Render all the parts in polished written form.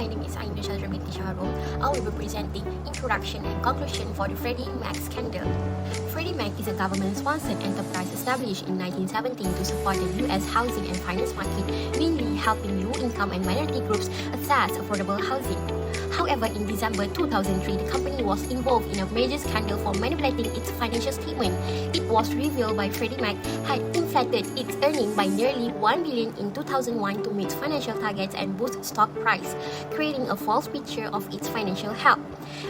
my name is Aina Shadramiti Shaharul. I will be presenting introduction and conclusion for the Freddie Mac scandal. Freddie Mac is a government-sponsored enterprise established in 1917 to support the U.S. housing and finance market, mainly helping low-income and minority groups access affordable housing. However, in December 2003, the company was involved in a major scandal for manipulating its financial statement. It was revealed by Freddie Mac had inflated its earnings by nearly $1 billion in 2001 to meet financial targets and boost stock price, creating a false picture of its financial health.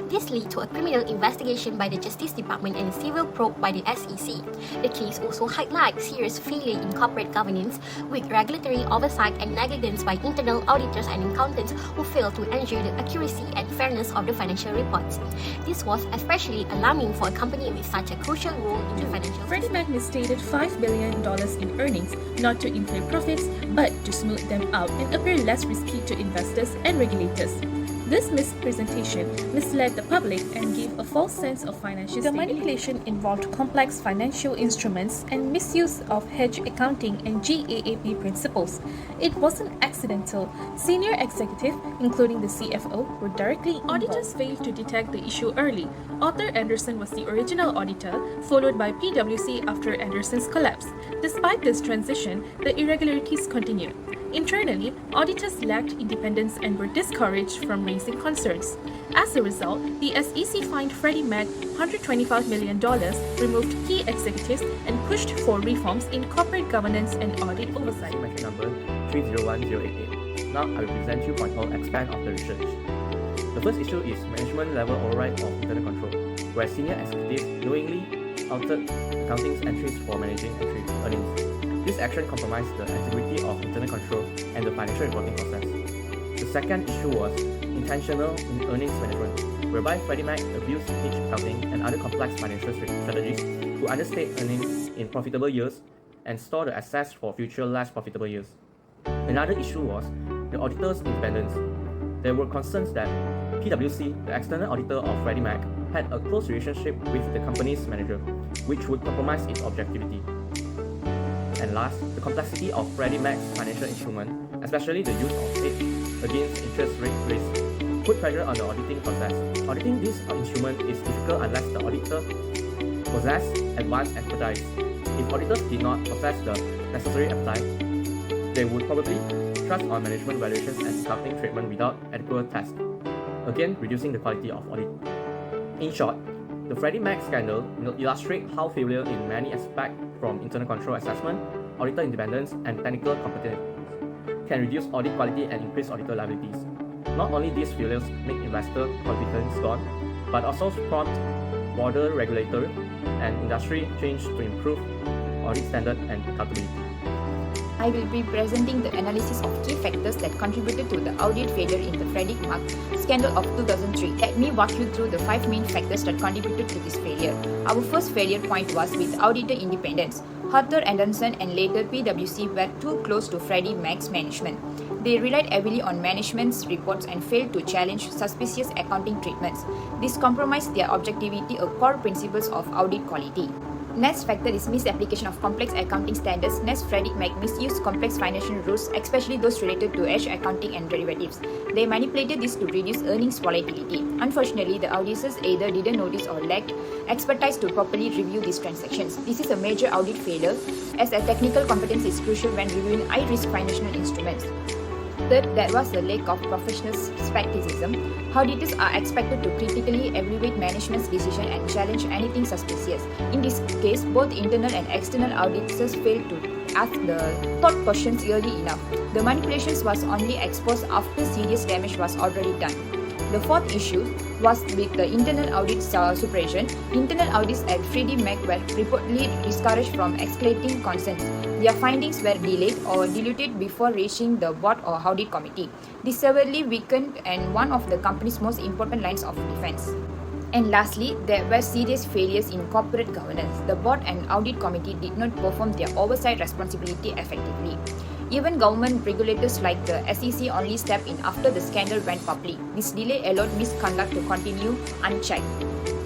This led to a criminal investigation by the Justice Department and a civil probe by the SEC. The case also highlights serious failure in corporate governance, weak regulatory oversight, and negligence by internal auditors and accountants who failed to ensure the accuracy and fairness of the financial reports. This was especially alarming for a company with such a crucial role in the financial Freddie Mac misstated $5 billion in earnings, not to inflate profits, but to smooth them out and appear less risky to investors and regulators. This mispresentation misled the public and gave a false sense of financial stability. The manipulation involved complex financial instruments and misuse of hedge accounting and GAAP principles. It wasn't accidental. Senior executives, including the CFO, were directly involved. Auditors failed to detect the issue early. Arthur Andersen was the original auditor, followed by PwC after Andersen's collapse. Despite this transition, the irregularities continued. Internally, auditors lacked independence and were discouraged from raising concerns. As a result, the SEC fined Freddie Mac $125 million, removed key executives, and pushed for reforms in corporate governance and audit oversight. Metric number 301088. Now I will present 2.0 expand of the research. The first issue is management level override of internal control, where senior executives knowingly altered accounting entries for managing earnings. This action compromised the integrity of internal control and the financial reporting process. The second issue was intentional in earnings management, whereby Freddie Mac abused hedge accounting and other complex financial strategies to understate earnings in profitable years and store the assets for future less profitable years. Another issue was the auditor's independence. There were concerns that PwC, the external auditor of Freddie Mac, had a close relationship with the company's manager, which would compromise its objectivity. And last, the complexity of Freddie Mac's financial instrument, especially the use of hedge against interest rate risk, put pressure on the auditing process. Auditing this instrument is difficult unless the auditor possesses advanced expertise. If auditors did not possess the necessary appetite, they would probably trust on management valuations and accounting treatment without adequate tests, again reducing the quality of audit. In short, the Freddie Mac scandal illustrates how failure in many aspects, from internal control assessment, auditor independence, and technical competence, can reduce audit quality and increase auditor liabilities. Not only these failures make investor confidence gone, but also prompt broader regulatory and industry change to improve audit standard and accountability. I will be presenting the analysis of key factors that contributed to the audit failure in the Freddie Mac scandal of 2003. Let me walk you through the 5 main factors that contributed to this failure. Our first failure point was with auditor independence. Arthur Andersen and later PwC were too close to Freddie Mac's management. They relied heavily on management's reports and failed to challenge suspicious accounting treatments. This compromised their objectivity, a core principles of audit quality. Next factor is misapplication of complex accounting standards. Next, Freddie Mac misused complex financial rules, especially those related to hedge accounting and derivatives. They manipulated this to reduce earnings volatility. Unfortunately, the auditors either didn't notice or lacked expertise to properly review these transactions. This is a major audit failure, as a technical competence is crucial when reviewing high-risk financial instruments. Third, there was a lack of professional skepticism. Auditors are expected to critically evaluate management's decision and challenge anything suspicious. In this case, both internal and external auditors failed to ask the thought questions early enough. The manipulations was only exposed after serious damage was already done. The fourth issue was with the internal audit supervision. Internal audits at Freddie Mac were reportedly discouraged from escalating concerns. Their findings were delayed or diluted before reaching the board or audit committee. This severely weakened and one of the company's most important lines of defense. And lastly, there were serious failures in corporate governance. The board and audit committee did not perform their oversight responsibility effectively. Even government regulators like the SEC only stepped in after the scandal went public. This delay allowed misconduct to continue unchecked.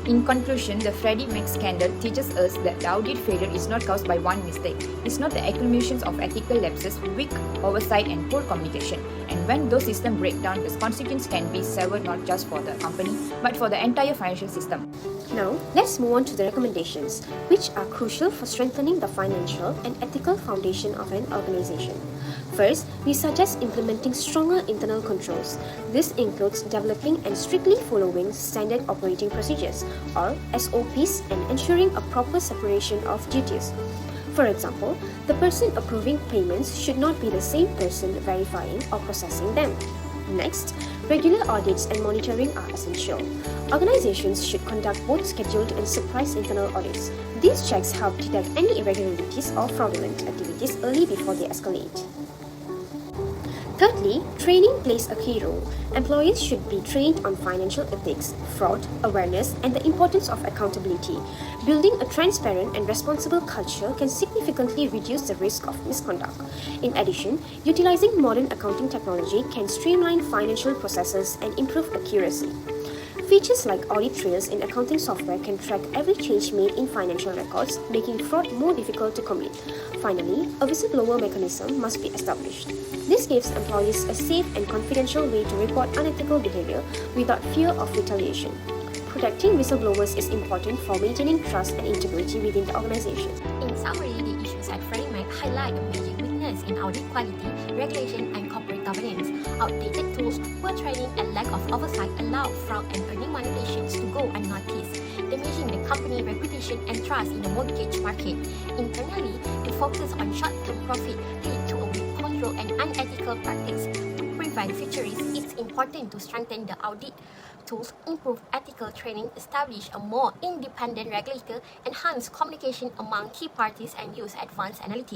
In conclusion, the Freddie Mac scandal teaches us that the audit failure is not caused by one mistake. It's not the accumulations of ethical lapses, weak oversight, and poor communication. And when those systems break down, the consequence can be severe not just for the company, but for the entire financial system. Now, let's move on to the recommendations, which are crucial for strengthening the financial and ethical foundation of an organization. First, we suggest implementing stronger internal controls. This includes developing and strictly following standard operating procedures, or SOPs, and ensuring a proper separation of duties. For example, the person approving payments should not be the same person verifying or processing them. Next, regular audits and monitoring are essential. Organizations should conduct both scheduled and surprise internal audits. These checks help detect any irregularities or fraudulent activities early before they escalate. Thirdly, training plays a key role. Employees should be trained on financial ethics, fraud, awareness, and the importance of accountability. Building a transparent and responsible culture can significantly reduce the risk of misconduct. In addition, utilizing modern accounting technology can streamline financial processes and improve accuracy. Features like audit trails in accounting software can track every change made in financial records, making fraud more difficult to commit. Finally, a whistleblower mechanism must be established. This gives employees a safe and confidential way to report unethical behavior without fear of retaliation. Protecting whistleblowers is important for maintaining trust and integrity within the organization. In summary, the issues at Freddie Mac highlight a major weakness in audit quality, regulation, and corporate governance. Outdated tools, poor training, and lack of oversight allow fraud and earning manipulations to go unnoticed, damaging the company reputation and trust in the mortgage market. Internally, the focus on short-term profit lead to a weak control and unethical practice. To prevent future risks, it's important to strengthen the audit tools, improve ethical training, establish a more independent regulator, enhance communication among key parties, and use advanced analytics.